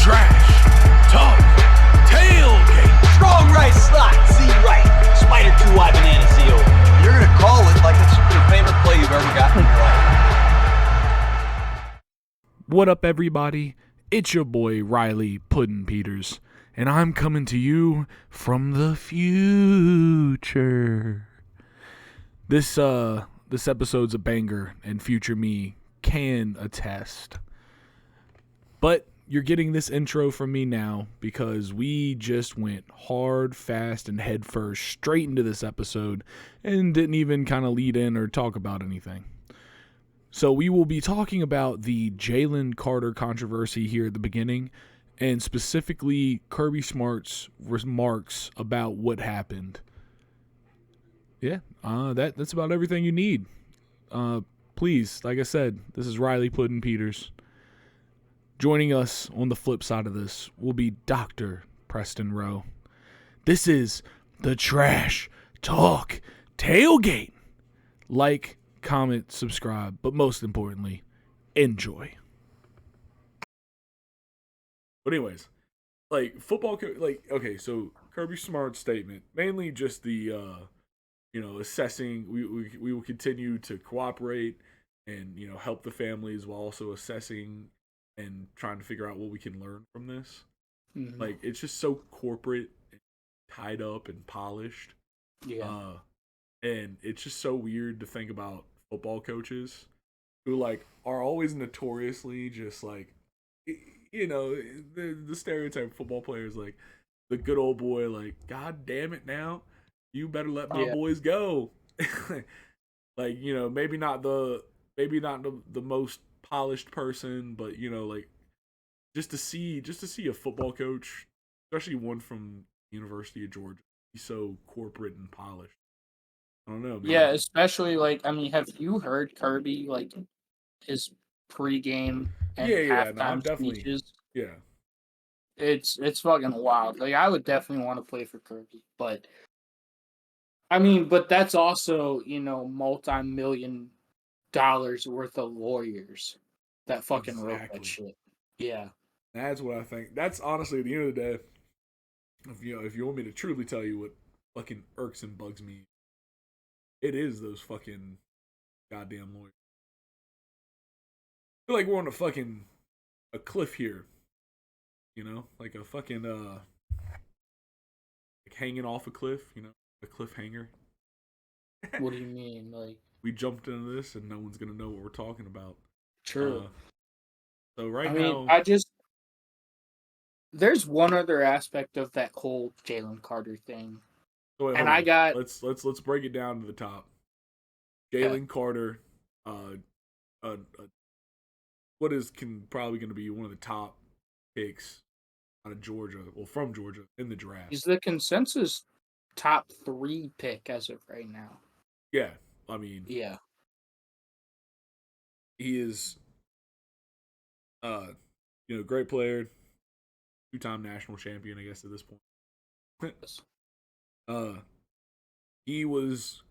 Trash Talk Tailgate. Strong right slot, Z right. Spider 2Y banana seal. You're going to call it like it's your favorite play you've ever gotten in your life. What up, everybody? It's your boy Riley Puddin' Peters, and I'm coming to you from the future. This episode's a banger, and future me can attest. But you're getting this intro from me now because we just went hard, fast, and head first straight into this episode and didn't even kind of lead in or talk about anything. So we will be talking about the Jalen Carter controversy here at the beginning, and specifically Kirby Smart's remarks about what happened. Yeah, that's about everything you need. Please, like I said, this is Riley Puddin' Peters. Joining us on the flip side of this will be Dr. Preston Rowe. This is the Trash Talk Tailgate. Like, comment, subscribe, but most importantly, enjoy. But anyways, like football, okay, so Kirby Smart's statement, mainly just the, assessing. We will continue to cooperate and help the families while also assessing and trying to figure out what we can learn from this. Mm-hmm. Like, it's just so corporate, and tied up, and polished. Yeah. And it's just so weird to think about football coaches who, like, are always notoriously just, like, the stereotype of football players, like, the good old boy, like, God damn it now, you better let my boys go. Like, maybe not the most polished person, but like just to see a football coach, especially one from University of Georgia, he's so corporate and polished. I don't know, man. Yeah, especially have you heard Kirby, like, his pregame and halftime speeches? Yeah. It's fucking wild. Like, I would definitely want to play for Kirby, but that's also, multi-million dollars worth of lawyers that fucking wrote that shit. Yeah. That's what I think. That's honestly, at the end of the day, if you want me to truly tell you what fucking irks and bugs me, it is those fucking goddamn lawyers. I feel like we're on a cliff here. Like a fucking like hanging off a cliff, a cliffhanger. What do you mean? Like, we jumped into this and no one's gonna know what we're talking about. True. So now, there's one other aspect of that whole Jalen Carter thing. So wait, let's break it down to the top. Jalen Carter, what is probably going to be one of the top picks out of Georgia, from Georgia in the draft. He's the consensus top 3 pick as of right now. Yeah, yeah, he is, great player, 2-time national champion, I guess, at this point. He was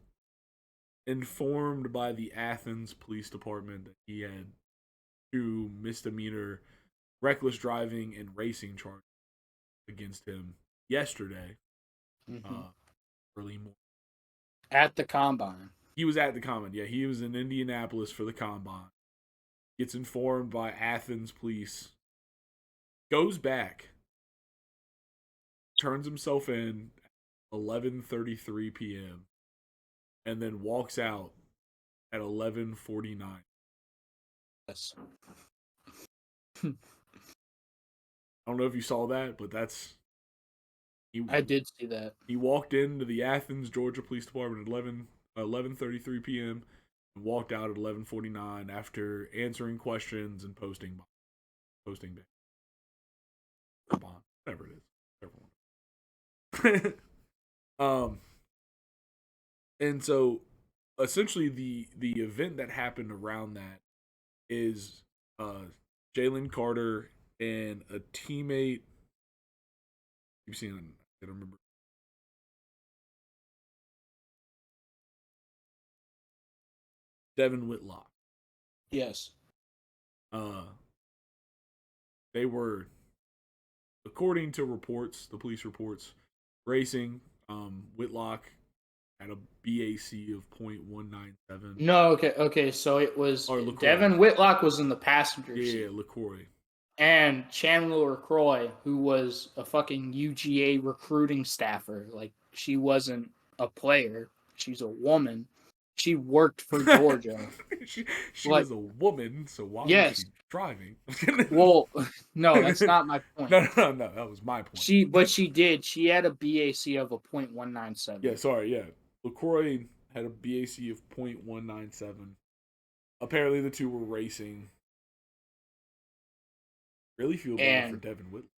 informed by the Athens Police Department that he had 2 misdemeanor reckless driving and racing charges against him yesterday, early morning. At the combine. He was at the combine. Yeah, he was in Indianapolis for the combine. Gets informed by Athens police. Goes back. Turns himself in at 11:33 p.m. and then walks out at 11:49. Yes. I don't know if you saw that, but that's... I did see that. He walked into the Athens, Georgia Police Department at 11:33 p.m. and walked out at 11:49 after answering questions and posting bond. Whatever it is. And so essentially the event that happened around that is Jalen Carter and a teammate. You've seen, I don't remember. Devin Whitlock. Yes. They were according to reports, the police reports, racing, Whitlock had a BAC of .197. No, okay. So it was Or LaCroix. Devin Whitlock was in the passenger seat. Yeah, LaCroix. And Chandler LaCroix, who was a fucking UGA recruiting staffer, like she wasn't a player, she's a woman. She worked for Georgia. she like, was a woman, so why yes. was she driving? Well, no, that's not my point. No, that was my point. She had a BAC of a .197. Yeah, sorry, yeah. LaCroix had a BAC of .197. Apparently the two were racing. Really feel bad for Devin Whitlock.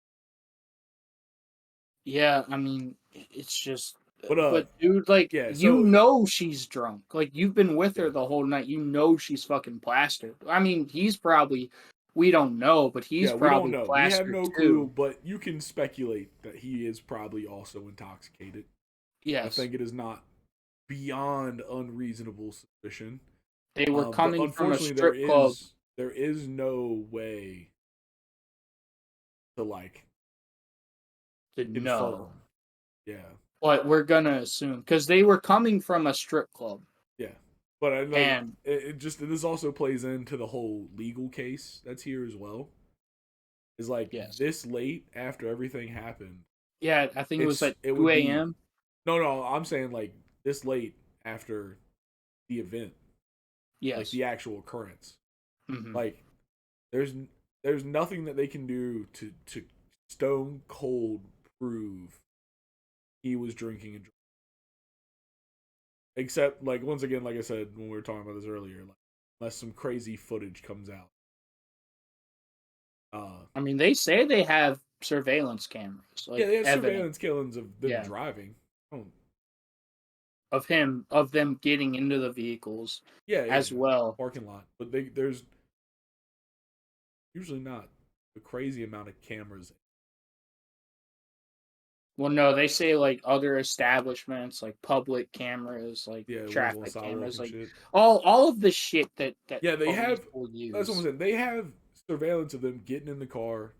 Yeah, I mean, it's just... But dude, like, yeah, you know she's drunk. Like, you've been with her the whole night. You know she's fucking plastered. I mean, he's probably... We don't know, but he's probably plastered We have no clue, but you can speculate that he is probably also intoxicated. Yes. I think it is not beyond unreasonable suspicion. They were coming from a strip club. There is no way to, like, to know. Yeah. But we're gonna assume because they were coming from a strip club. Yeah, but I know this also plays into the whole legal case that's here as well. Is like this late after everything happened. Yeah, I think it was like 2 a.m. No, I'm saying like this late after the event. Yes, like the actual occurrence. Mm-hmm. Like there's nothing that they can do to stone cold prove he was drinking and driving. Except, like, once again, like I said when we were talking about this earlier, like, unless some crazy footage comes out. I mean, they say they have surveillance cameras. Like, yeah, they have surveillance cameras of them driving. Of them getting into the vehicles. As well. Parking lot, but there's usually not a crazy amount of cameras. Well, no, they say like other establishments, like public cameras, like traffic cameras, like all of the shit that they have. That's what I'm saying. They have surveillance of them getting in the car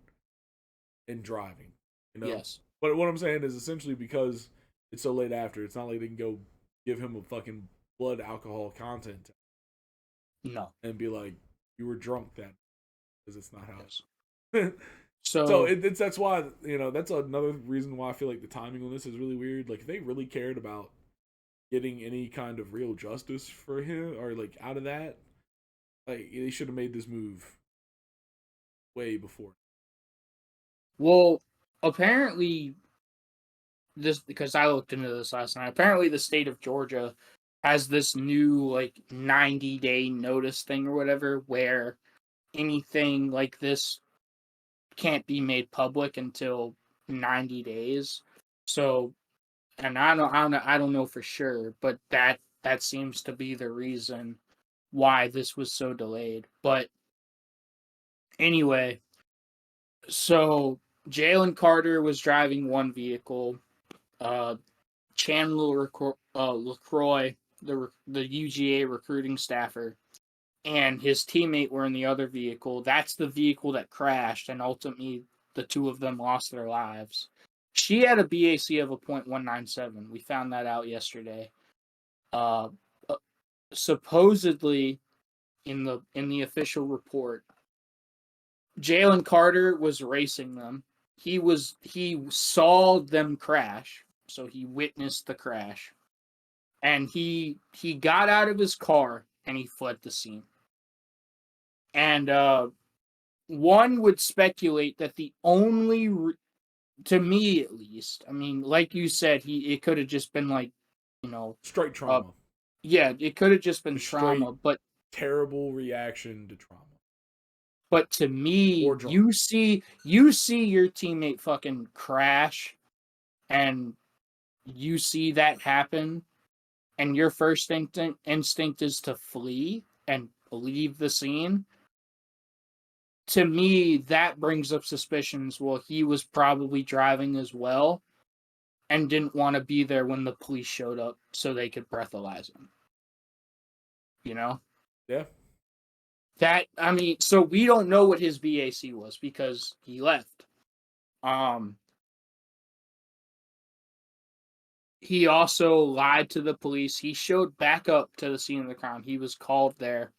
and driving. You know? Yes. But what I'm saying is essentially because it's so late after, it's not like they can go give him a fucking blood alcohol content. No. And be like, you were drunk then, because it's not how it's. So that's why, you know, that's another reason why I feel like the timing on this is really weird. Like, if they really cared about getting any kind of real justice for him, or like out of that, like they should have made this move way before. Well, apparently, because I looked into this last night, apparently the state of Georgia has this new like 90-day notice thing or whatever, where anything like this can't be made public until 90 days. So, and I don't know for sure, but that seems to be the reason why this was so delayed. But anyway, so Jalen Carter was driving one vehicle. Chandler LaCroix, the UGA recruiting staffer, and his teammate were in the other vehicle. That's the vehicle that crashed, and ultimately the two of them lost their lives. She had a BAC of a .197. We found that out yesterday. Supposedly, in the official report, Jalen Carter was racing them. He saw them crash, so he witnessed the crash, and he got out of his car and he fled the scene. And one would speculate that the only, to me at least, I mean, like you said, it could have just been like, you know, straight trauma. Yeah, it could have just been trauma, but terrible reaction to trauma. But to me, you see your teammate fucking crash, and you see that happen, and your first instinct is to flee and leave the scene. To me, that brings up suspicions. Well, he was probably driving as well and didn't want to be there when the police showed up so they could breathalyze him. You know? Yeah. So we don't know what his BAC was because he left. Um, he also lied to the police. He showed back up to the scene of the crime. He was called there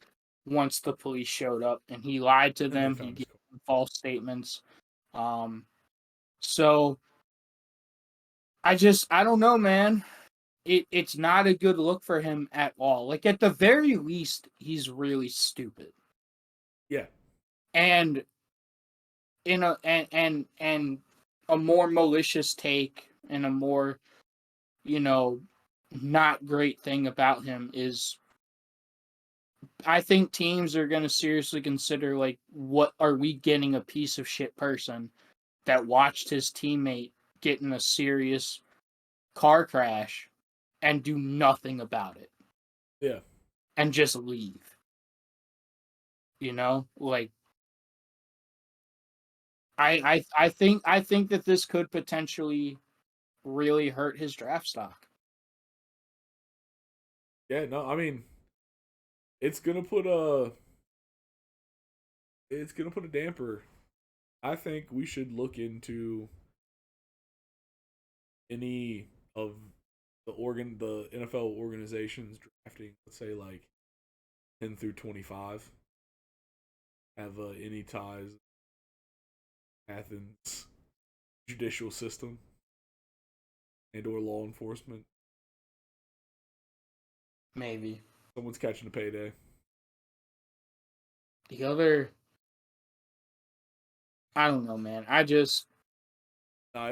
once the police showed up, and he lied to And they them. He found his gave car. them false statements. Um, so I don't know, man. It's not a good look for him at all. Like at the very least, he's really stupid. Yeah. And in and a more malicious take and a more, you know, not great thing about him is I think teams are going to seriously consider, like, what are we getting a piece of shit person that watched his teammate get in a serious car crash and do nothing about it Yeah. and just leave. You know, like I think that this could potentially really hurt his draft stock. Yeah, no, I mean, it's gonna put a damper. I think we should look into any of the NFL organizations drafting, let's say like 10 through 25, have any ties Athens judicial system and or law enforcement. Maybe. Someone's catching a payday. The other, I don't know, man. Nah,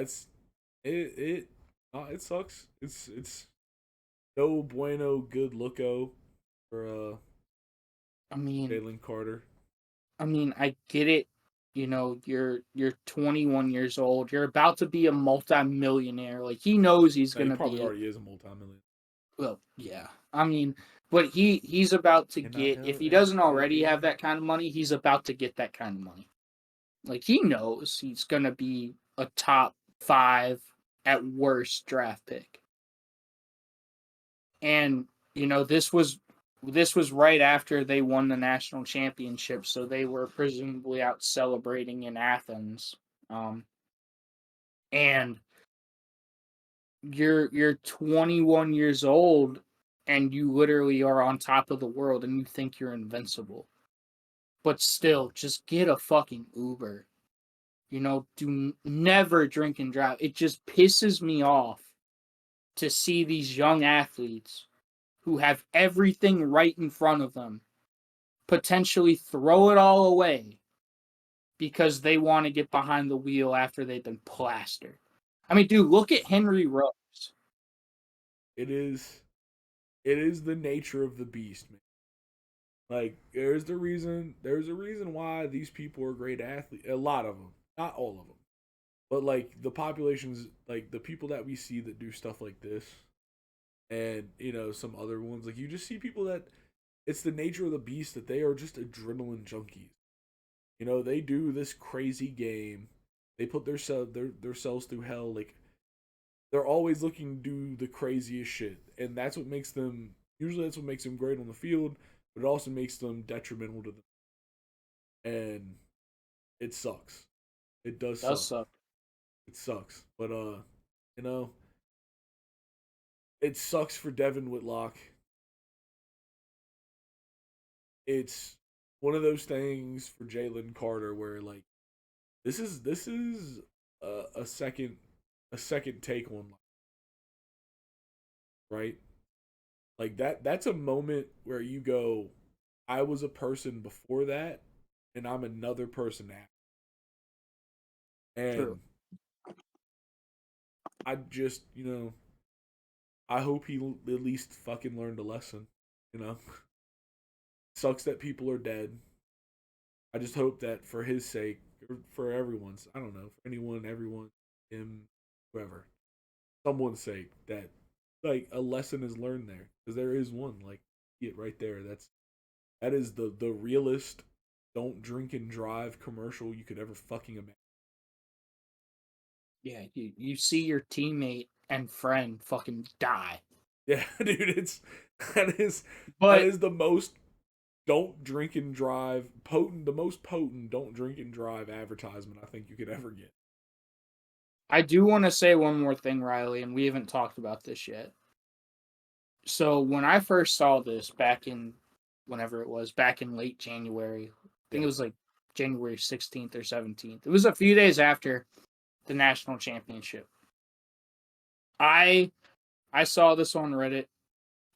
it nah, it sucks. It's no bueno good looko for I mean, Jalen Carter. I get it. You know, you're 21 years old. You're about to be a multimillionaire. Like he knows he's Now, he gonna probably be a already is a multi-million. well, yeah. But he's about to get, if he NIL, doesn't already have baby. that kind of money, he's about to get that kind of money. Like he knows he's gonna be a top 5 at worst draft pick. And you know, this was right after they won the national championship, so they were presumably out celebrating in Athens. Um, and you're 21 years old and you literally are on top of the world and you think you're invincible. But still, just get a fucking Uber. You know, never drink and drive. It just pisses me off to see these young athletes who have everything right in front of them potentially throw it all away because they want to get behind the wheel after they've been plastered. I mean, dude, look at Henry Rose. It is the nature of the beast, man. Like there's a reason why these people are great athletes. A lot of them, not all of them, but like the populations, like the people that we see that do stuff like this, and some other ones. Like you just see people that it's the nature of the beast that they are just adrenaline junkies. They do this crazy game. They put themselves through hell. Like they're always looking to do the craziest shit, and that's what makes them. Usually, that's what makes them great on the field, but it also makes them detrimental to them. And it sucks. It does Does suck. suck. It sucks. But you know, it sucks for Devin Whitlock. It's one of those things for Jalen Carter where like this is a second take on life, right? Like that's a moment where you go, I was a person before that, and I'm another person now. And True. I just, I hope he at least fucking learned a lesson. You know, sucks that people are dead. I just hope that for his sake, or for everyone's, I don't know, for anyone, everyone, him, whoever, someone's sake, that like a lesson is learned there because there is one. Like, it right there. That is the realest don't drink and drive commercial you could ever fucking imagine. Yeah, you see your teammate and friend fucking die. Yeah, dude, that is that But is the most don't drink and drive the most potent don't drink and drive advertisement I think you could ever get. I do want to say one more thing, Riley, and we haven't talked about this yet. So when I first saw this back in whenever it was, back in late January, I think it was like January 16th or 17th. It was a few days after the national championship. I saw this on Reddit,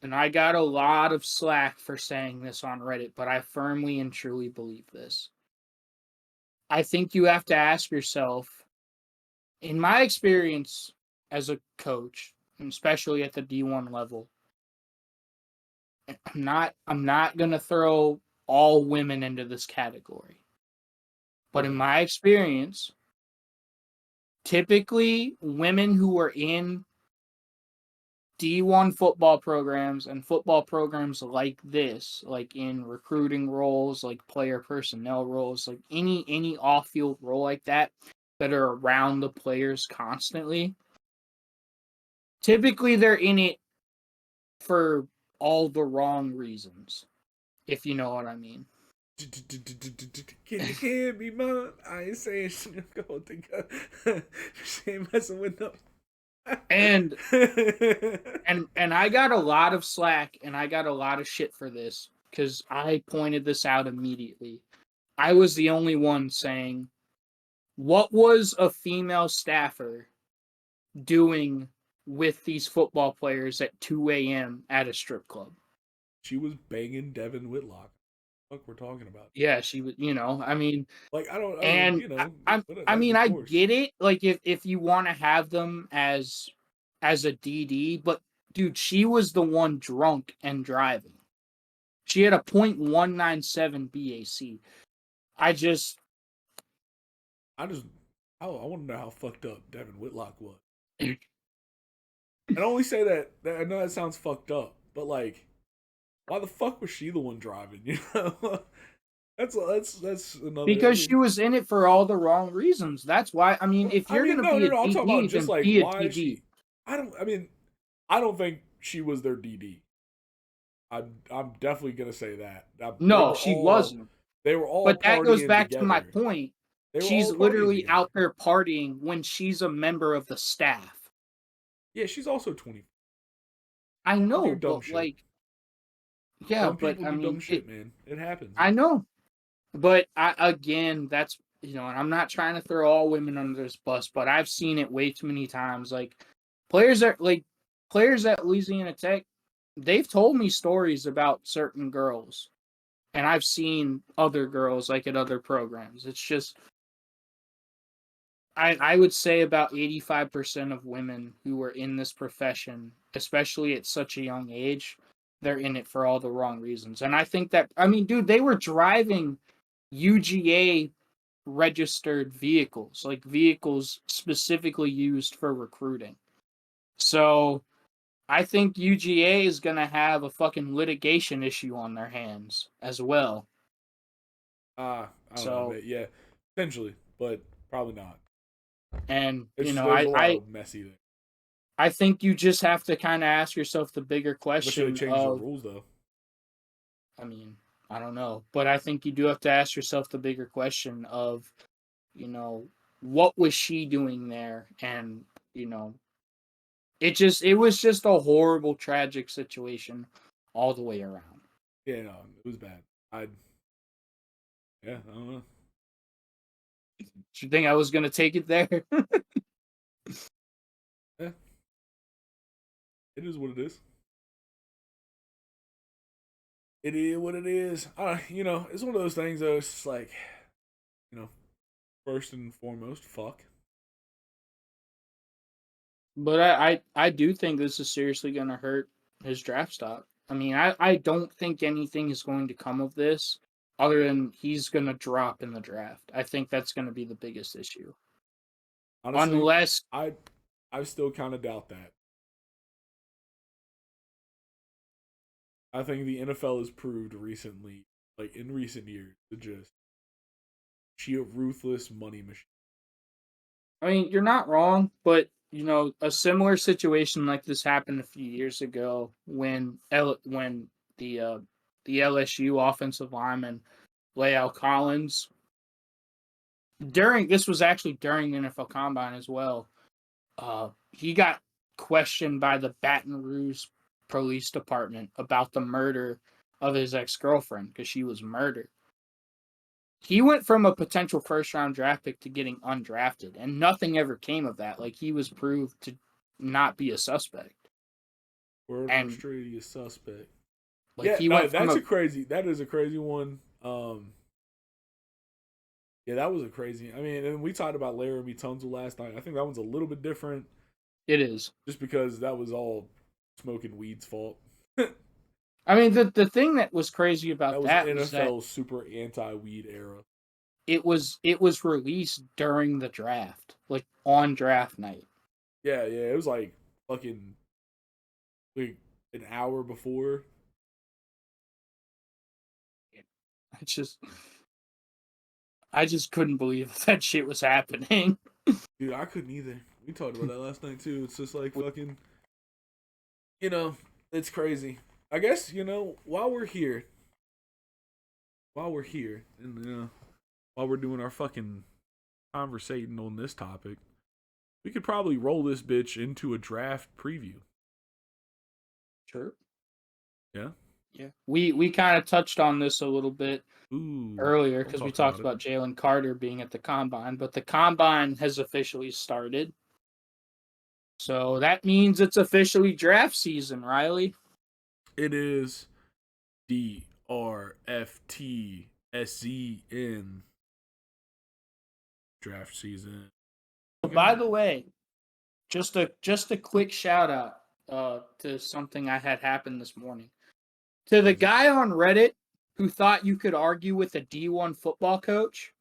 and I got a lot of slack for saying this on Reddit, but I firmly and truly believe this. I think you have to ask yourself, in my experience as a coach, and especially at the D1 level, I'm not gonna throw all women into this category. But in my experience, typically women who are in D1 football programs and football programs like this, like in recruiting roles, like player personnel roles, like any off-field role like that are around the players constantly, typically they're in it for all the wrong reasons, if you know what I mean. Can you hear me, mom? I ain't saying shit. She ain't messing with them. And I got a lot of slack and I got a lot of shit for this because I pointed this out immediately. I was the only one saying, what was a female staffer doing with these football players at 2 a.m. at a strip club? She was banging Devin Whitlock. What we're talking about? Yeah, she was. I mean, like I get it. Like if you want to have them as a DD, but dude, she was the one drunk and driving. She had a .197 BAC. I want to know how fucked up Devin Whitlock was. I only say that I know that sounds fucked up, but like, why the fuck was she the one driving? You know, that's another. Because she was in it for all the wrong reasons. That's why. I mean, if you're gonna be a I'm talking about DD, just then like be a why DD. she. I don't think she was their DD. I'm definitely gonna say that. No, she wasn't. They were all. But that goes back together. to my point. She's literally out there partying when she's a member of the staff. Yeah, she's also 20. I know, but shit. Like, yeah, dumb people do dumb shit, man. It happens. I know, but that's and I'm not trying to throw all women under this bus, but I've seen it way too many times. Like players at Louisiana Tech, they've told me stories about certain girls, and I've seen other girls like at other programs. It's just I would say about 85% of women who are in this profession, especially at such a young age, they're in it for all the wrong reasons. And I think that, dude, they were driving UGA registered vehicles, like vehicles specifically used for recruiting. So I think UGA is going to have a fucking litigation issue on their hands as well. I don't know, yeah, potentially, but probably not. And I think you just have to kind of ask yourself the bigger question. They change the rules, though. I don't know, but I think you do have to ask yourself the bigger question of, what was she doing there? And it was just a horrible, tragic situation all the way around. Yeah, no, it was bad. I don't know. Did you think I was gonna take it there? Yeah. It is what it is. It is what it is. It's one of those things though, it's like, first and foremost, fuck. But I do think this is seriously gonna hurt his draft stock. I don't think anything is going to come of this other than he's going to drop in the draft. I think that's going to be the biggest issue. Honestly, unless I still kind of doubt that. I think the NFL has proved recently, like in recent years, to just she a ruthless money machine. You're not wrong, but a similar situation like this happened a few years ago when the LSU offensive lineman Lael Collins, this was actually during the NFL Combine as well. he got questioned by the Baton Rouge Police Department about the murder of his ex-girlfriend because she was murdered. He went from a potential first-round draft pick to getting undrafted, and nothing ever came of that. Like, he was proved to not be a suspect. Word on the street, he a suspect. Like, yeah, he no, went from that is a crazy one. Yeah, that was a crazy. I mean, and we talked about Laramie Tunzel last night. I think that one's a little bit different. It is. Just because that was all smoking weed's fault. I mean, the thing that was crazy about that was NFL's that super anti-weed era. It was released during the draft, like on draft night. Yeah, it was like fucking like an hour before. I just couldn't believe that shit was happening. Dude, I couldn't either. We talked about that last night too. It's just like fucking, it's crazy. I guess, while we're here, and while we're doing our fucking conversating on this topic, we could probably roll this bitch into a draft preview. Sure. Yeah. Yeah. We kind of touched on this a little bit earlier because we talked about Jalen Carter being at the combine, but the combine has officially started. So that means it's officially draft season, Riley. It is DRFTSEN draft season. By the way, just a quick shout out to something I had happen this morning. To the guy on Reddit who thought you could argue with a D1 football coach,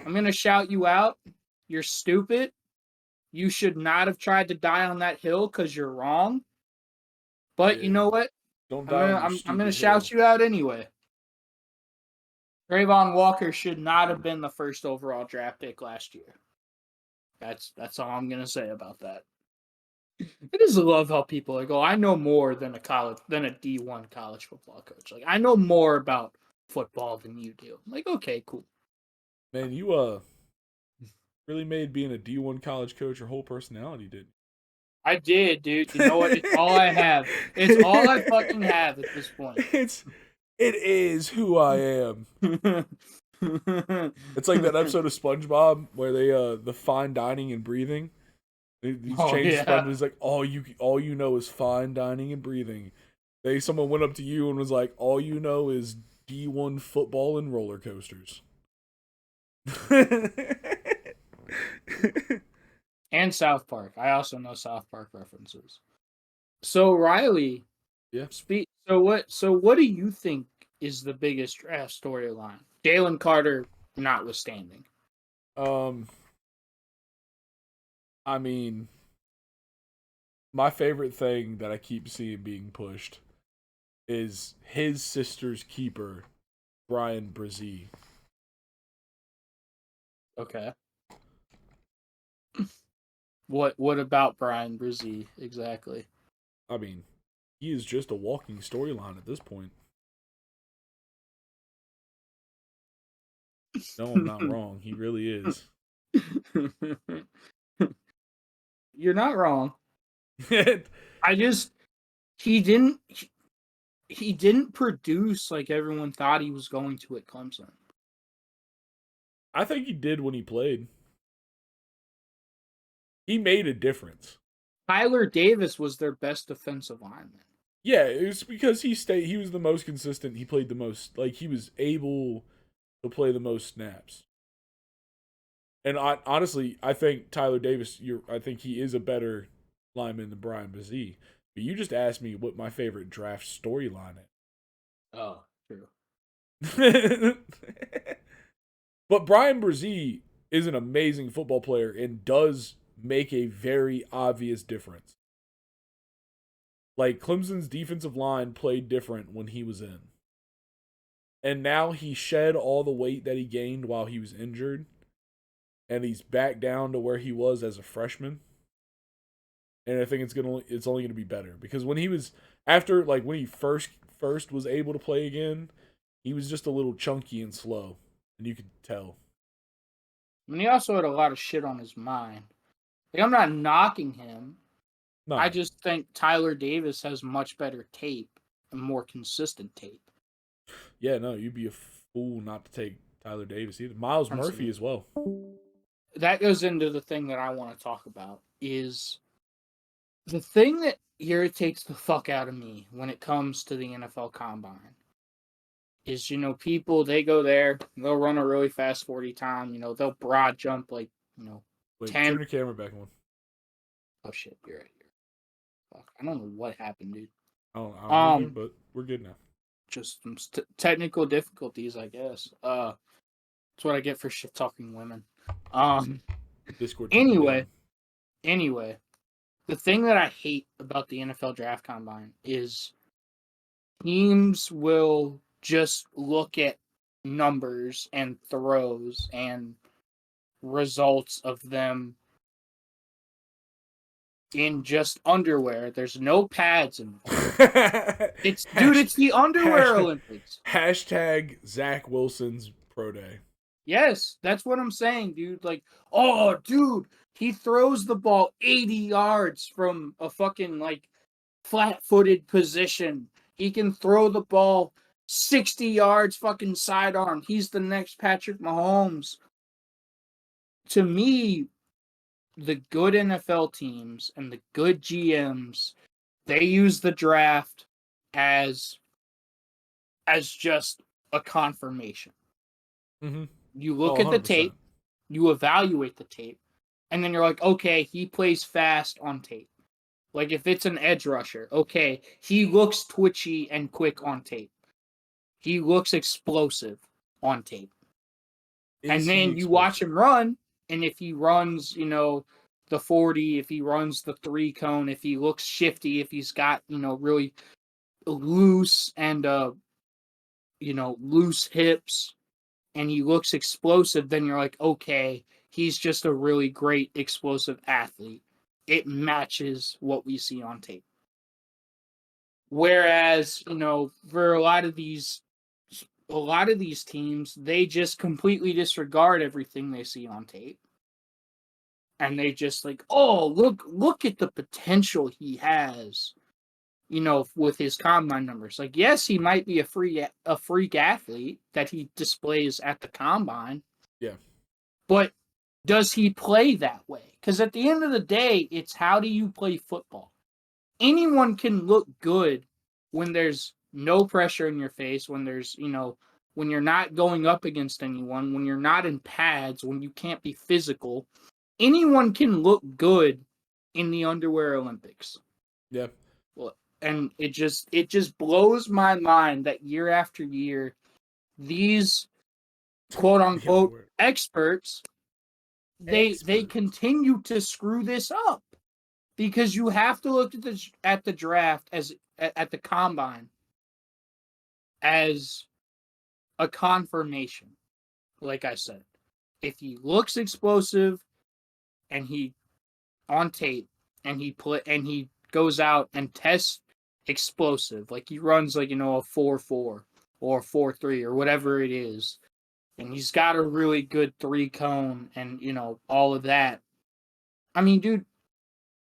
I'm going to shout you out. You're stupid. You should not have tried to die on that hill because you're wrong. But you know what? Don't die. I'm going to shout you out anyway. Trayvon Walker should not have been the first overall draft pick last year. That's all I'm going to say about that. I just love how people are like, oh, I know more than a D1 college football coach. Like, I know more about football than you do. I'm like, okay, cool. Man, you really made being a D1 college coach your whole personality, didn't you? I did, dude. You know what? It's all I have. It's all I fucking have at this point. It is who I am. It's like that episode of SpongeBob where they the fine dining and breathing. These changes. It's like all you know is fine dining and breathing. Someone went up to you and was like, all you know is D1 football and roller coasters. And South Park. I also know South Park references. So Riley, yeah. So what do you think is the biggest draft storyline? Jalen Carter notwithstanding. I mean, my favorite thing that I keep seeing being pushed is his sister's keeper, Brian Brzee. Okay. What about Brian Brzee exactly? I mean, he is just a walking storyline at this point. No, I'm not wrong. He really is. You're not wrong. He didn't produce like everyone thought he was going to at Clemson. I think he did when he played. He made a difference. Tyler Davis was their best defensive lineman. Yeah, it was because he was the most consistent. He played the most, like he was able to play the most snaps. And honestly, I think Tyler Davis, I think he is a better lineman than Brian Brzee. But you just asked me what my favorite draft storyline is. Oh, true. But Brian Brzee is an amazing football player and does make a very obvious difference. Like, Clemson's defensive line played different when he was in. And now he shed all the weight that he gained while he was injured. And he's back down to where he was as a freshman. And I think it's only gonna be better. Because when he was when he first was able to play again, he was just a little chunky and slow. And you could tell. And he also had a lot of shit on his mind. Like, I'm not knocking him. No. I just think Tyler Davis has much better tape and more consistent tape. Yeah, no, you'd be a fool not to take Tyler Davis either. Miles Murphy as well. That goes into the thing that I want to talk about is the thing that irritates the fuck out of me when it comes to the NFL Combine is, people, they go there, they'll run a really fast 40 time, they'll broad jump like, Wait, 10. turn your camera back on. Oh shit, you're right here. Fuck, I don't know what happened, dude. I don't know, but we're good now. Just some technical difficulties, I guess. That's what I get for shit talking women. Discord. Anyway, the thing that I hate about the NFL Draft Combine is teams will just look at numbers and throws and results of them in just underwear. There's no pads involved. It's the underwear Olympics. Hashtag Zach Wilson's pro day. Yes, that's what I'm saying, dude. Like, oh, dude, he throws the ball 80 yards from a fucking, like, flat-footed position. He can throw the ball 60 yards fucking sidearm. He's the next Patrick Mahomes. To me, the good NFL teams and the good GMs, they use the draft as just a confirmation. Mm-hmm. You look at the tape, you evaluate the tape, and then you're like, okay, he plays fast on tape. Like, if it's an edge rusher, okay, he looks twitchy and quick on tape. He looks explosive on tape. And then you watch him run, and if he runs, the 40, if he runs the 3 cone, if he looks shifty, if he's got, really loose and, loose hips, and he looks explosive, then you're like, okay, he's just a really great explosive athlete. It matches what we see on tape. Whereas, for a lot of these teams, they just completely disregard everything they see on tape. And they just like, oh, look at the potential he has, with his combine numbers. Like, yes, he might be a freak athlete that he displays at the combine. Yeah. But does he play that way? Because at the end of the day, it's how do you play football? Anyone can look good when there's no pressure in your face, when there's, when you're not going up against anyone, when you're not in pads, when you can't be physical. Anyone can look good in the underwear Olympics. Yeah. Well, and it just blows my mind that year after year, these quote unquote experts, they continue to screw this up because you have to look at the draft at the combine as a confirmation. Like I said, if he looks explosive and he on tape and he goes out and tests explosive, like he runs like, a 4.4 or 4.3 or whatever it is, and he's got a really good 3 cone and all of that. I mean, dude,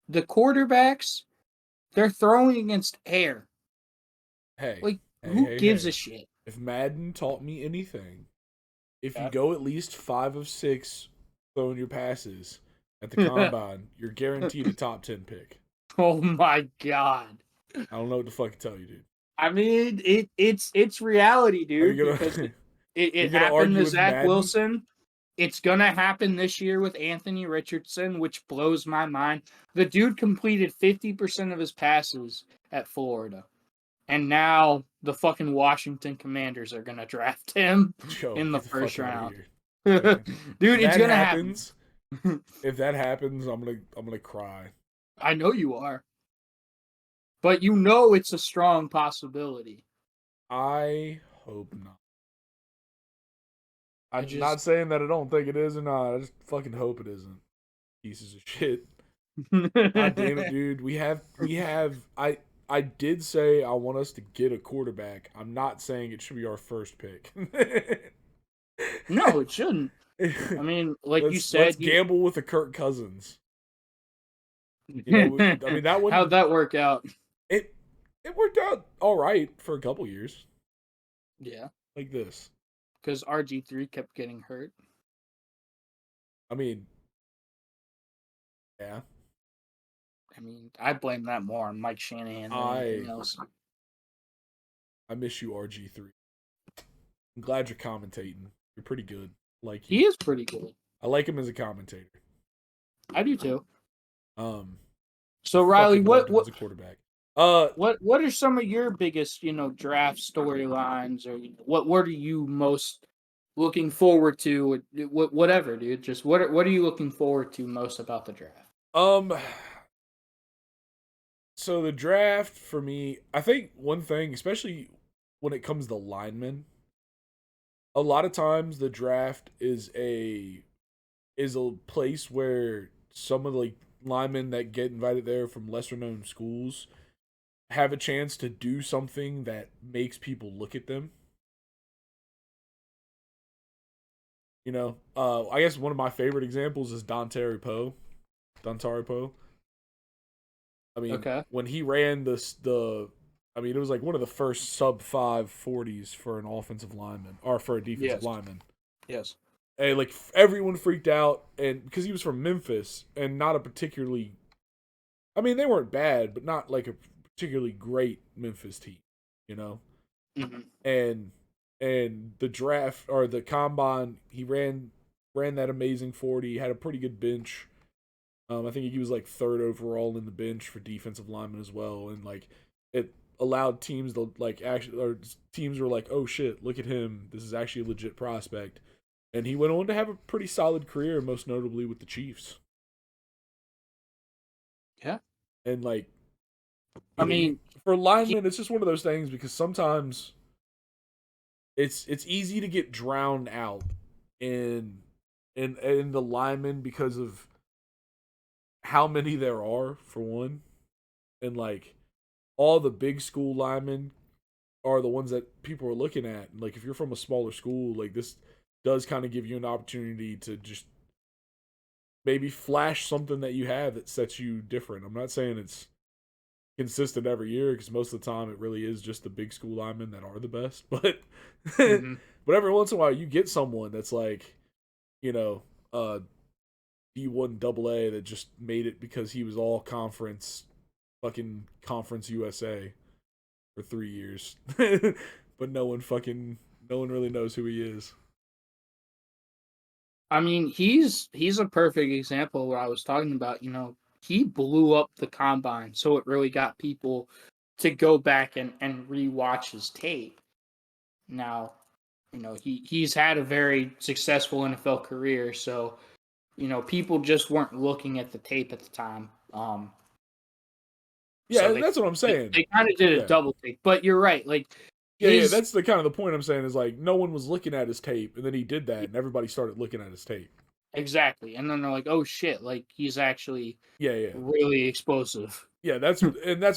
the quarterbacks, they're throwing against air. Hey, who gives a shit? If Madden taught me anything, if you go at least 5 of 6 throwing your passes at the combine, you're guaranteed a top 10 pick. Oh my god! I don't know what the fuck to tell you, dude. I mean, it's reality, dude. Because it happened to Zach Wilson. It's gonna happen this year with Anthony Richardson, which blows my mind. The dude completed 50% of his passes at Florida, and now the fucking Washington Commanders are gonna draft him in the first round. Dude, it's gonna happen. If that happens, I'm gonna cry. I know you are, but it's a strong possibility. I hope not. I'm not saying that I don't think it is or not. I just fucking hope it isn't. Pieces of shit. God damn it, dude. We have. I did say I want us to get a quarterback. I'm not saying it should be our first pick. No, it shouldn't. I mean, like you said, let's gamble with a Kirk Cousins. I mean, that How'd wouldn't that work out? it. It worked out all right for a couple years, Yeah, like this. because RG3 kept getting hurt. I mean, yeah. I mean, I blame that more on Mike Shanahan than anything else. I miss you, RG3. I'm glad you're commentating. You're pretty good. Like you. He is pretty good. I like him as a commentator. I do too. Um, So Riley, loved him as a quarterback? what are some of your biggest, draft storylines, or what are you most looking forward to? Whatever, dude. Just what are you looking forward to most about the draft? So the draft for me, I think one thing, especially when it comes to linemen, a lot of times the draft is a place where some of the like linemen that get invited there from lesser known schools have a chance to do something that makes people look at them. I guess one of my favorite examples is Dontari Poe. I mean, Okay. when he ran it was like one of the first sub 540s for an offensive lineman or for a defensive lineman. Yes. And like everyone freaked out, and because he was from Memphis and not a particularly, I mean, they weren't bad, but not like a particularly great Memphis team, you know. Mm-hmm. And the draft or the combine, he ran that amazing 40, had a pretty good bench. I think he was like third overall in the bench for defensive linemen as well, and like it allowed teams to like actually, or teams were like, oh shit, look at him, this is actually a legit prospect, and he went on to have a pretty solid career, most notably with the Chiefs. Yeah, and like, I mean, for linemen, it's just one of those things because sometimes it's easy to get drowned out in the linemen because of how many there are, for one, and like all the big school linemen are the ones that people are looking at. And like if you're from a smaller school, like this does kind of give you an opportunity to just maybe flash something that you have that sets you different. I'm not saying it's consistent every year because most of the time it really is just the big school linemen that are the best. But mm-hmm. but every once in a while you get someone that's like, D1 AA that just made it because he was all conference, fucking Conference USA for 3 years. But no one really knows who he is. I mean, he's a perfect example of what I was talking about. He blew up the combine, so it really got people to go back and rewatch his tape. Now, he's had a very successful NFL career, so people just weren't looking at the tape at the time. Yeah, so that's what I'm saying. They kind of did a double take, but you're right. Like, yeah, that's the kind of the point I'm saying is like no one was looking at his tape, and then he did that, and everybody started looking at his tape. Exactly, and then they're like, "Oh shit! Like he's actually really explosive." Yeah, that's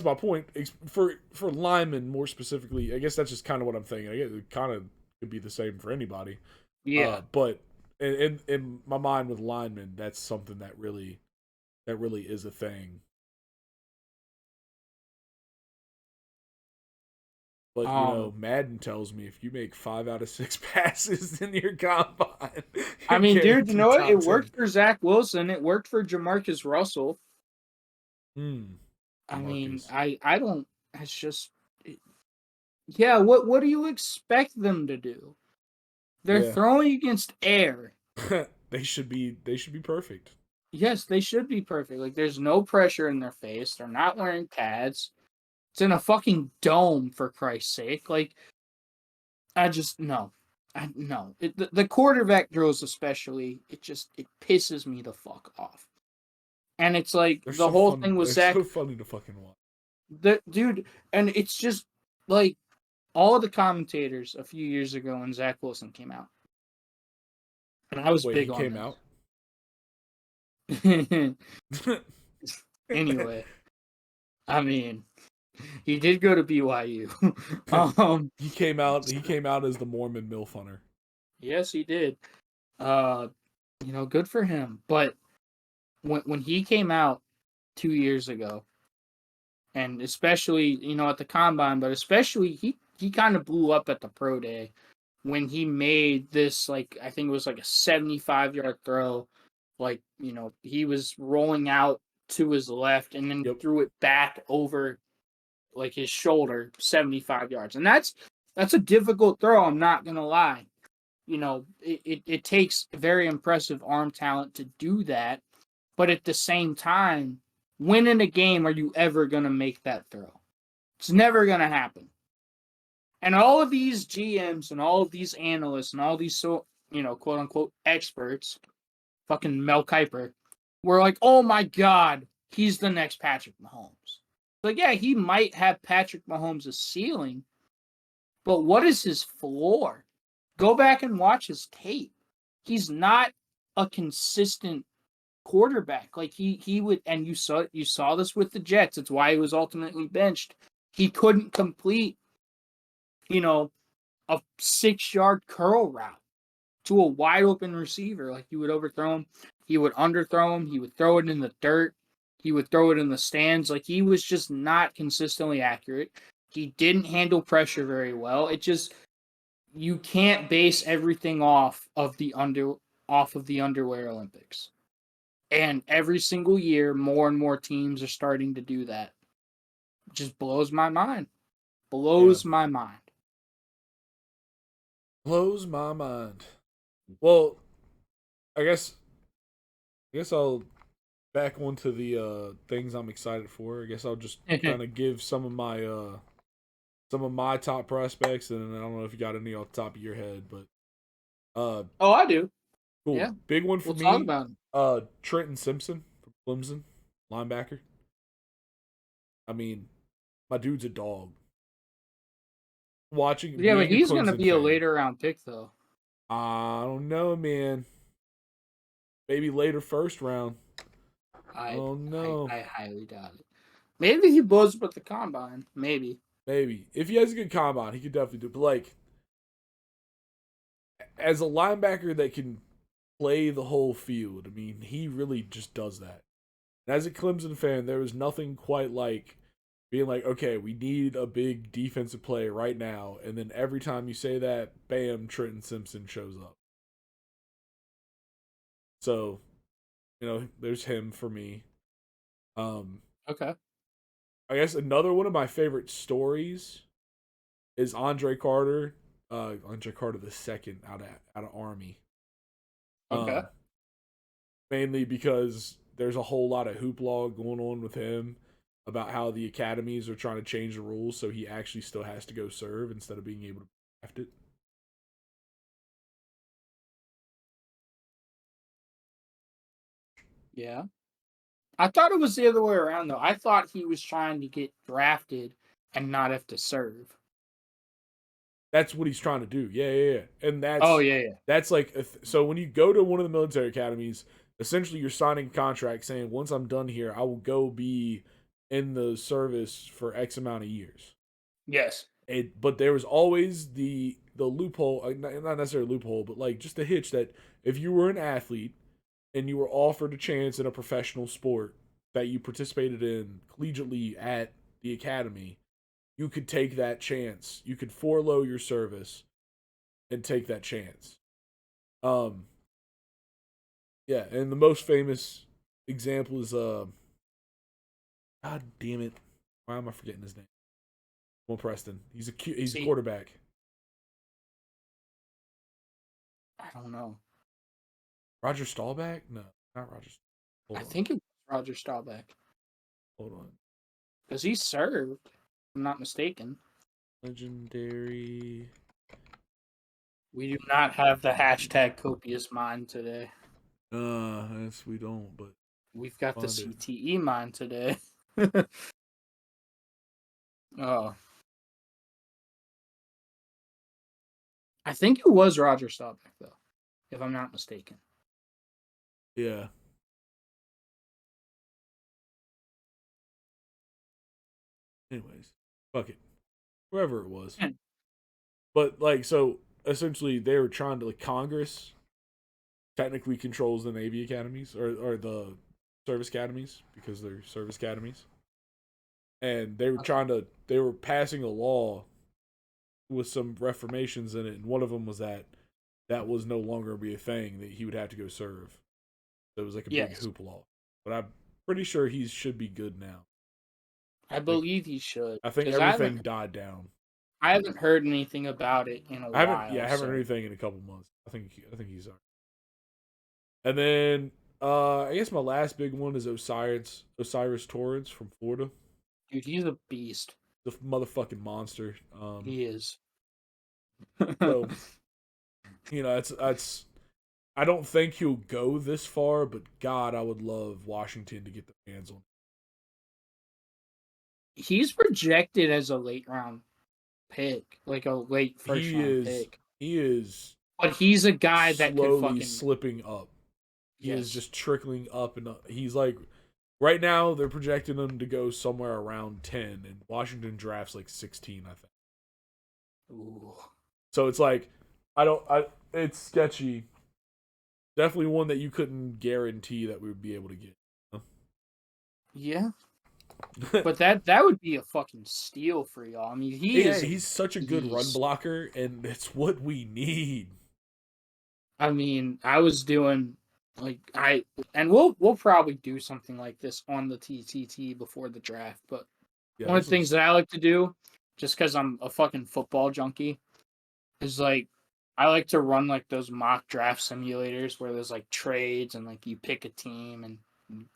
my point for linemen more specifically. I guess that's just kind of what I'm thinking. I guess it kind of could be the same for anybody. Yeah, but in my mind with linemen, that's something that really is a thing. But Madden tells me if you make 5 out of 6 passes in your combine, I mean, dude, you know what? It worked for Zach Wilson. It worked for Jamarcus Russell. I mean, I don't. It's just, yeah. What do you expect them to do? They're throwing against air. They should be perfect. Yes, they should be perfect. Like, there's no pressure in their face. They're not wearing pads. It's in a fucking dome, for Christ's sake. Like, I just, no. No. The quarterback drills especially, it pisses me the fuck off. And it's like, the whole thing was Zach. They're so funny to fucking watch. Dude, and it's just, like, all of the commentators a few years ago when Zach Wilson came out. And I was big on him. He came out? Anyway. I mean, he did go to BYU. He came out as the Mormon MILF hunter. Yes, he did. Good for him. But when he came out, 2 years ago. And especially, at the combine, but especially he kind of blew up at the pro day when he made this, like, I think it was like a 75-yard throw. Like, he was rolling out to his left and then Yep. threw it back over like his shoulder 75 yards. And that's a difficult throw, I'm not gonna lie. It takes very impressive arm talent to do that, but at the same time, when in a game are you ever going to make that throw? It's never going to happen. And all of these GMs and all of these analysts and all these, quote unquote experts, fucking Mel Kiper, were like, oh my God, he's the next Patrick Mahomes. Like, yeah, he might have Patrick Mahomes' ceiling, but what is his floor? Go back and watch his tape. He's not a consistent quarterback. Like he would, and you saw this with the Jets. It's why he was ultimately benched. He couldn't complete, a 6-yard curl route to a wide open receiver. Like, he would overthrow him, he would underthrow him, he would throw it in the dirt, he would throw it in the stands. Like, he was just not consistently accurate. He didn't handle pressure very well. It just, you can't base everything off of the underwear Olympics. And every single year, more and more teams are starting to do that. It just blows my mind. Blows my mind. Blows my mind. Well, I guess I'll back onto the things I'm excited for. I guess I'll just kind of give some of my top prospects, and I don't know if you got any off the top of your head, but oh, I do. cool. Yeah. Big one for We'll me. talk about it. Trenton Simpson from Clemson, linebacker. I mean, my dude's a dog. Yeah, but he's going to be a later round pick, though. I don't know, man. Maybe later first round. I don't know. I highly doubt it. Maybe he blows up at the combine. Maybe. If he has a good combine, he could definitely do it. But, like, as a linebacker that can play the whole field, I mean, he really just does that. And as a Clemson fan, there was nothing quite like being like, okay, we need a big defensive play right now. And then every time you say that, bam, Trenton Simpson shows up. So, there's him for me. Okay. I guess another one of my favorite stories is Andre Carter the second out of Army. Okay. Mainly because there's a whole lot of hoopla going on with him about how the academies are trying to change the rules, so he actually still has to go serve instead of being able to draft it. Yeah. I thought it was the other way around, though. I thought he was trying to get drafted and not have to serve. That's what he's trying to do. Yeah. And that's yeah. That's like, so when you go to one of the military academies, essentially you're signing a contract saying, once I'm done here, I will go be in the service for X amount of years. Yes. But there was always the loophole, not necessarily a loophole, but like just the hitch that if you were an athlete and you were offered a chance in a professional sport that you participated in collegiately at the academy, you could take that chance. You could forego your service and take that chance. Yeah, and the most famous example is God damn it, why am I forgetting his name? Well, Preston. He's a quarterback. I don't know. Roger Staubach? No, not Roger. I think it was Roger Staubach. Hold on. Because he served, if I'm not mistaken. Legendary. We do not have the hashtag copious mind today. Yes, we don't, but we've got the CTE mind today. Oh. I think it was Roger Staubach, though, if I'm not mistaken. Yeah. Anyways, fuck it. Wherever it was. But, like, so, essentially, they were trying to, like, Congress technically controls the Navy academies, or the service academies because they're service academies, and they were passing a law with some reformations in it, and one of them was that was no longer be a thing, that he would have to go serve. So it was like a big hoop law. But I'm pretty sure he should be good now. I believe he should. I think everything died down. I haven't heard anything about it in a while. I haven't heard anything in a couple months. I think he's all right. And then I guess my last big one is Osiris Torrance from Florida. Dude, he's a beast. The motherfucking monster. He is. So, it's I don't think he'll go this far, but God, I would love Washington to get the hands on. He's projected as a late round pick, like a late first round pick. He is, but he's a guy that slowly could fucking slipping up. He is just trickling up and up. He's like, right now they're projecting him to go somewhere around 10, and Washington drafts like 16, I think. Ooh. So it's like, it's sketchy. Definitely one that you couldn't guarantee that we would be able to get. Yeah. But that would be a fucking steal for y'all. I mean, he's such a good run blocker, and it's what we need. I mean, I was doing we'll probably do something like this on the TTT before the draft, but one of the things that I like to do, just because I'm a fucking football junkie, is like I like to run like those mock draft simulators where there's like trades and like you pick a team and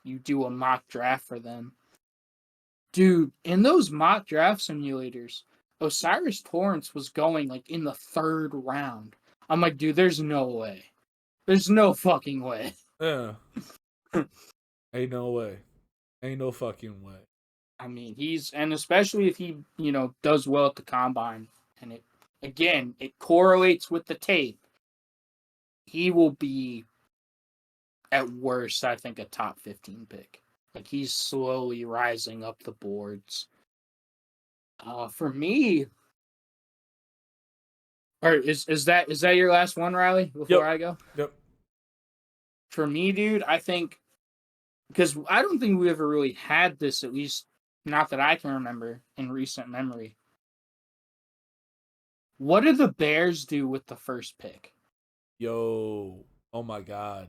you do a mock draft for them. Dude, in those mock draft simulators, Osiris Torrance was going like in the 3rd round. I'm like, dude, there's no way. There's no fucking way. Yeah. Ain't no way. Ain't no fucking way. I mean, and especially if he, does well at the combine, and it correlates with the tape, he will be, at worst, I think, a top 15 pick. Like, he's slowly rising up the boards. For me, or is that your last one, Riley? Before I go? Yep. For me, dude, I think, because I don't think we ever really had this, at least not that I can remember in recent memory. What did the Bears do with the first pick? Yo, oh my God,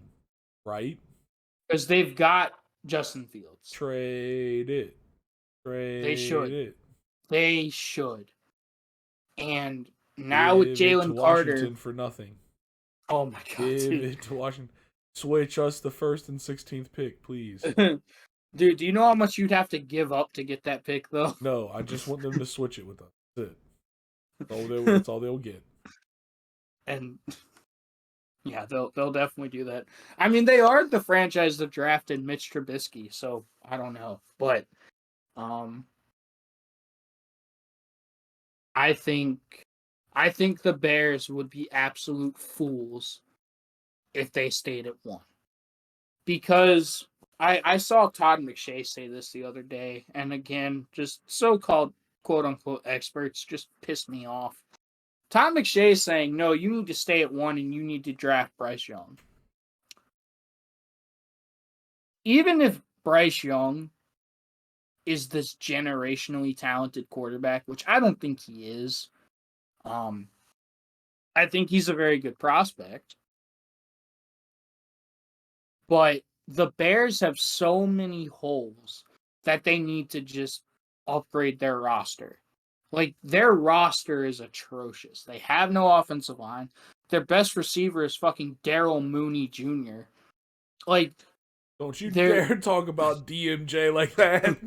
right? Because they've got Justin Fields. Trade it. They should. And now with Jalen Carter, Washington for nothing. Oh my God, Give it to Washington. Switch us the 1st and 16th pick, please. Dude, do you know how much you'd have to give up to get that pick, though? No, I just want them to switch it with us. That's it. That's all they'll get. And yeah, they'll definitely do that. I mean, they are the franchise that drafted Mitch Trubisky, so I don't know, but I think the Bears would be absolute fools if they stayed at 1. Because I saw Todd McShay say this the other day, and again, just so-called quote-unquote experts just pissed me off. Todd McShay saying, no, you need to stay at 1 and you need to draft Bryce Young. Even if Bryce Young is this generationally talented quarterback, which I don't think he is, I think he's a very good prospect. But the Bears have so many holes that they need to just upgrade their roster. Like, their roster is atrocious. They have no offensive line. Their best receiver is fucking Daryl Mooney Jr. Like, don't you dare talk about DMJ like that.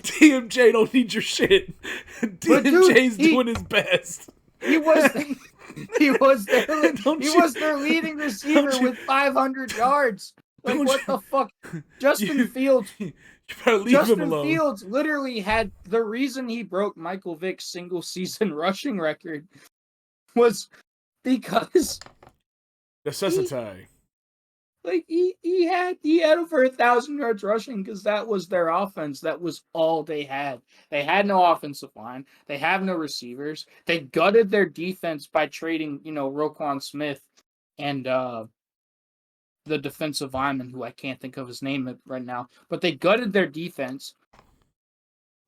DMJ don't need your shit. DMJ's doing his best. He was their leading receiver with 500 yards. Like, what the fuck? Justin Fields. You better leave him alone. Justin Fields literally had the reason he broke Michael Vick's single season rushing record was because necessity. He had over 1,000 yards rushing because that was their offense. That was all they had. They had no offensive line. They have no receivers. They gutted their defense by trading, Roquan Smith and the defensive lineman, who I can't think of his name right now, but they gutted their defense.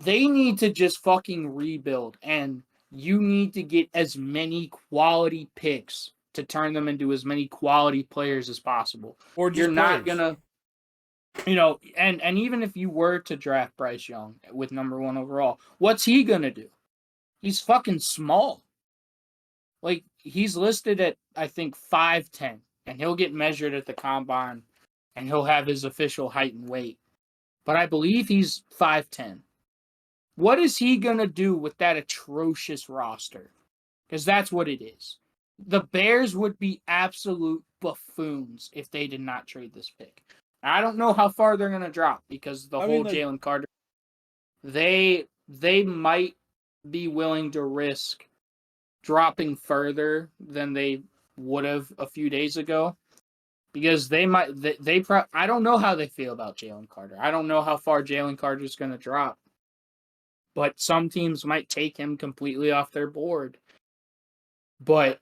They need to just fucking rebuild, and you need to get as many quality picks to turn them into as many quality players as possible. Or just You're not players. gonna, and even if you were to draft Bryce Young with number 1 overall, what's he gonna do? He's fucking small. Like, he's listed at, I think, 5'10", and he'll get measured at the combine, and he'll have his official height and weight. But I believe he's 5'10". What is he going to do with that atrocious roster? Because that's what it is. The Bears would be absolute buffoons if they did not trade this pick. I don't know how far they're going to drop because Jalen Carter, they might be willing to risk dropping further than they would have a few days ago, because I don't know how they feel about Jalen Carter. I don't know how far Jalen Carter is going to drop, but some teams might take him completely off their board. But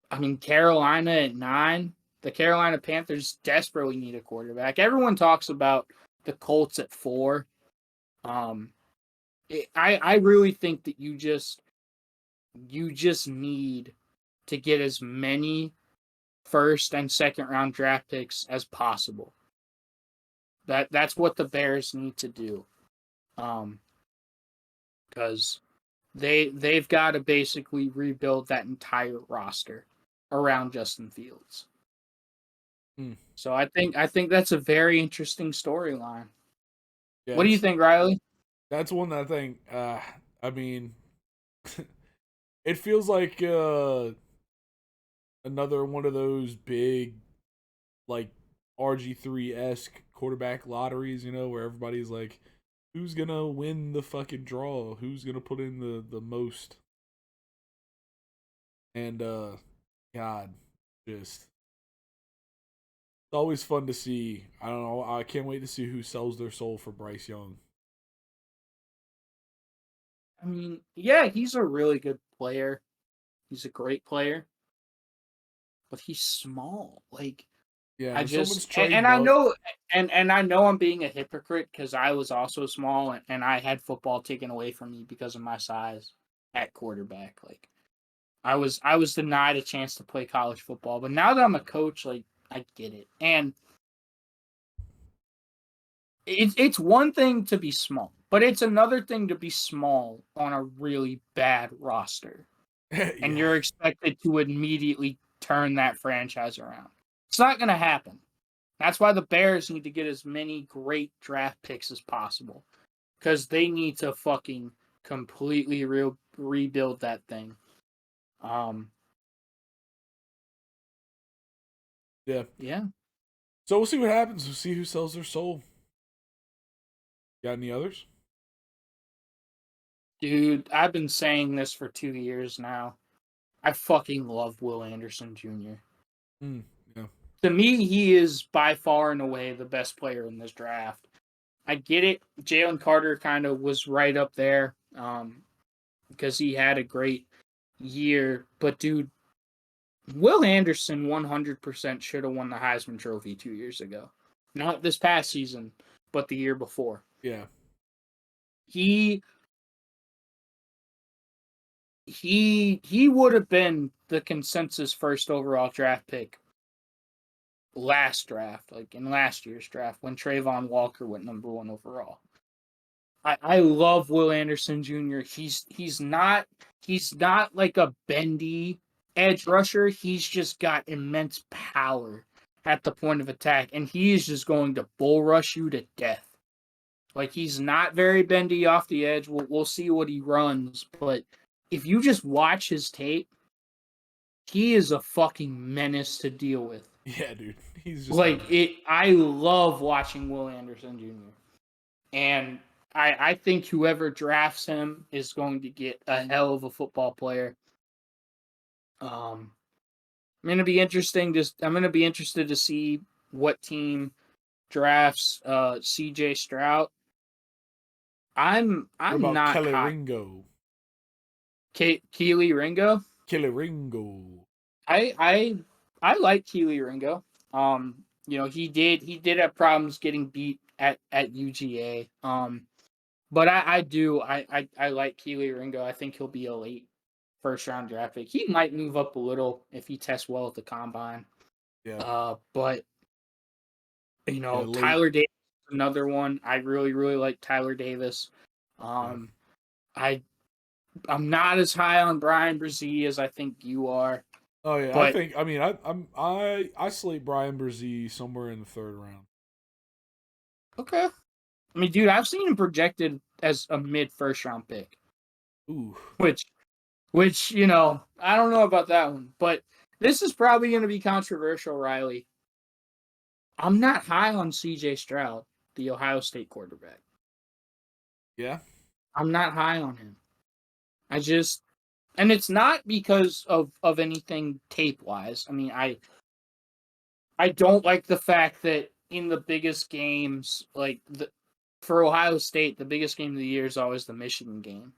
I mean, Carolina at 9, the Carolina Panthers desperately need a quarterback. Everyone talks about the Colts at 4. I really think that you just need to get as many first and second round draft picks as possible. That's what the Bears need to do. Because they've got to basically rebuild that entire roster around Justin Fields. So I think that's a very interesting storyline. Yeah, what do you think, Riley? That's one that I think. I mean, it feels like another one of those big, like RG3-esque quarterback lotteries, where everybody's like, who's gonna win the fucking draw? Who's gonna put in the most? And God, just it's always fun to see. I don't know. I can't wait to see who sells their soul for Bryce Young. I mean, yeah, he's a really good player. He's a great player, but he's small. Like, Yeah, I when someone's just trading and I up, know and I know I'm being a hypocrite because I was also small and I had football taken away from me because of my size at quarterback. Like, I was denied a chance to play college football, but now that I'm a coach, like, I get it. And it's one thing to be small, but it's another thing to be small on a really bad roster. And you're expected to immediately turn that franchise around. It's not going to happen. That's why the Bears need to get as many great draft picks as possible, because they need to fucking completely rebuild that thing. Yeah. So we'll see what happens. We'll see who sells their soul. Got any others? Dude, I've been saying this for 2 years now. I fucking love Will Anderson Jr. Yeah. To me, he is by far and away the best player in this draft. I get it. Jalen Carter kind of was right up there because he had a great year. But, dude, Will Anderson 100% should have won the Heisman Trophy 2 years ago. Not this past season, but the year before. Yeah. He would have been the consensus first overall draft pick last draft, like in last year's draft, when Trayvon Walker went number 1 overall. I love Will Anderson Jr. He's not like a bendy edge rusher. He's just got immense power at the point of attack, and he is just going to bull rush you to death. Like, he's not very bendy off the edge. We'll see what he runs, but if you just watch his tape, he is a fucking menace to deal with. Yeah, dude. He's just like it. I love watching Will Anderson Jr. And I think whoever drafts him is going to get a hell of a football player. I'm gonna be interested to see what team drafts C.J. Stroud. I'm what about not Kelly hot. Ringo? Keely Ringo. Kelly Ringo. I like Keely Ringo. He did have problems getting beat at UGA. But I like Keely Ringo. I think he'll be a late first round draft pick. He might move up a little if he tests well at the combine. Yeah. But Late. Tyler Davis is another one. I really, really like Tyler Davis. I'm not as high on Brian Brzee as I think you are. Oh yeah, but I slate Brian Brzee somewhere in the third round. Okay. I mean, dude, I've seen him projected as a mid first round pick. Ooh. Which, I don't know about that one, but this is probably going to be controversial, Riley. I'm not high on CJ Stroud, the Ohio State quarterback. Yeah? I'm not high on him. And it's not because of anything tape-wise. I mean, I don't like the fact that in the biggest games, for Ohio State, the biggest game of the year is always the Michigan game.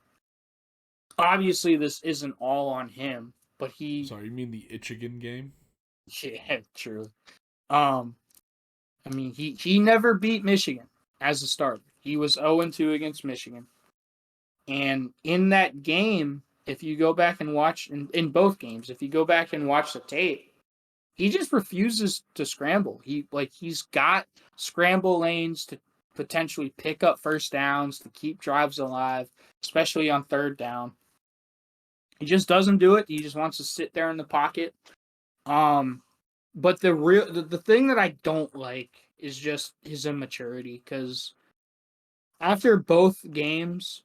Obviously, this isn't all on him, but Sorry, you mean the Michigan game? Yeah, true. I mean, he never beat Michigan as a starter. He was 0-2 against Michigan. And in that game, if you go back and watch, in both games, if you go back and watch the tape, he just refuses to scramble. He's got scramble lanes to potentially pick up first downs, to keep drives alive, especially on third down. He just doesn't do it. He just wants to sit there in the pocket. But the thing that I don't like is just his immaturity, because after both games,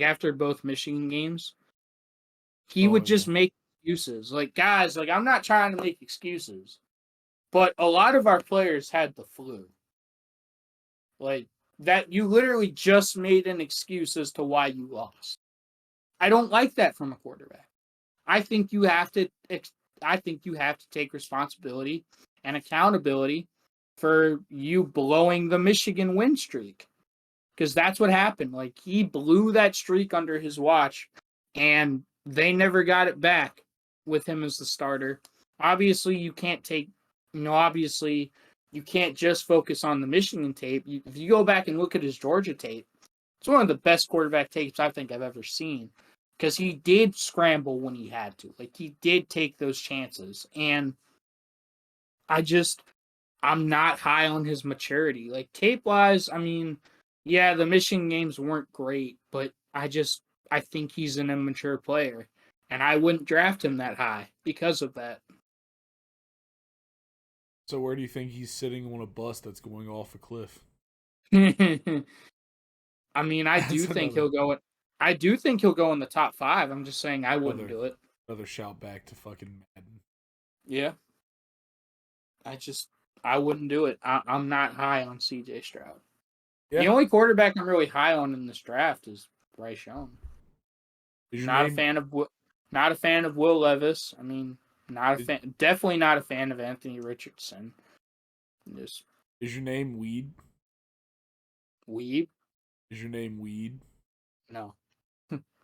after both Michigan games, he would just make excuses. Guys, I'm not trying to make excuses, but a lot of our players had the flu. That you literally just made an excuse as to why you lost. I don't like that from a quarterback. I think you have to take responsibility and accountability for you blowing the Michigan win streak, because that's what happened. He blew that streak under his watch, and they never got it back with him as the starter. Obviously, you can't just focus on the Michigan tape. If you go back and look at his Georgia tape, it's one of the best quarterback tapes I think I've ever seen, because he did scramble when he had to. He did take those chances. And I'm not high on his maturity. Tape-wise, I mean, yeah, the Michigan games weren't great, but I think he's an immature player. And I wouldn't draft him that high because of that. So where do you think he's sitting on a bus that's going off a cliff? I mean, I do think he'll go in the top 5. I'm just saying I wouldn't do it. Another shout back to fucking Madden. Yeah. I wouldn't do it. I'm not high on CJ Stroud. Yeah. The only quarterback I'm really high on in this draft is Bryce Young. Not a fan of Will Levis. I mean, definitely not a fan of Anthony Richardson. Is your name Weed? Weed? Is your name Weed? No.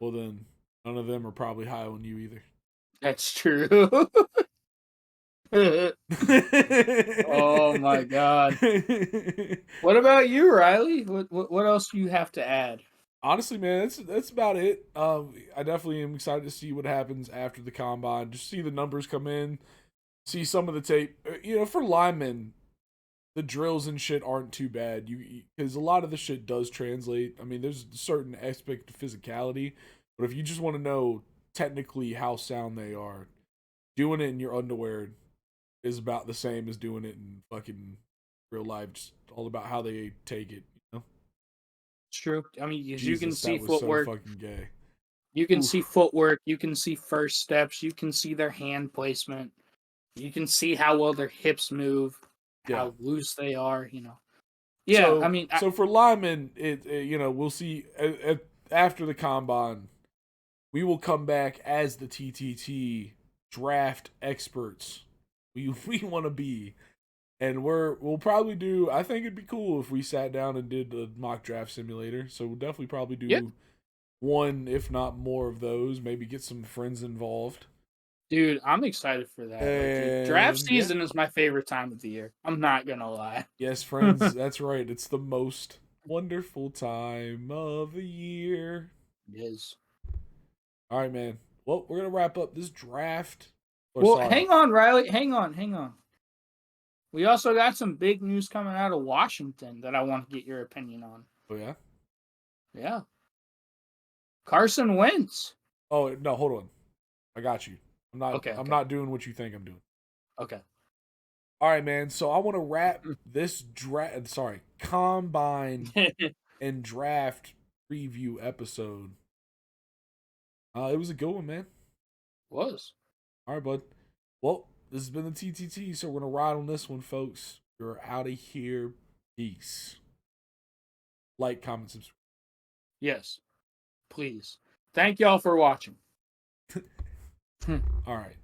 Well then, none of them are probably high on you either. That's true. Oh my God. What about you, Riley? What else do you have to add? Honestly, man, that's about it. I definitely am excited to see what happens after the combine. Just see the numbers come in, see some of the tape. For linemen, the drills and shit aren't too bad. Because a lot of the shit does translate. I mean, there's a certain aspect of physicality, but if you just want to know technically how sound they are, doing it in your underwear is about the same as doing it in fucking real life. Just all about how they take it. It's true. I mean, Jesus, you can see footwork. So fucking gay. You can see footwork. You can see first steps. You can see their hand placement. You can see how well their hips move, how loose they are. Yeah, so, so for linemen, we'll see after the combine. We will come back as the TTT draft experts. We want to be. And we'll probably do. I think it'd be cool if we sat down and did the mock draft simulator. So we'll definitely probably do one, if not more, of those. Maybe get some friends involved. Dude, I'm excited for that. Like, draft And, yeah. season is my favorite time of the year. I'm not gonna lie. Yes, friends, that's right. It's the most wonderful time of the year. It is. All right, man. Well, we're gonna wrap up this draft. Well, hang on, Riley. Hang on. We also got some big news coming out of Washington that I want to get your opinion on. Oh yeah. Yeah. Carson Wentz. Oh no, hold on. I got you. I'm not. Okay. I'm not doing what you think I'm doing. Okay. All right, man. So I want to wrap this combine and draft preview episode. It was a good one, man. Was. All right, bud. Well, this has been the TTT, so we're gonna ride on this one, folks. We're out of here. Peace. Like, comment, subscribe. Yes. Please. Thank y'all for watching. All right.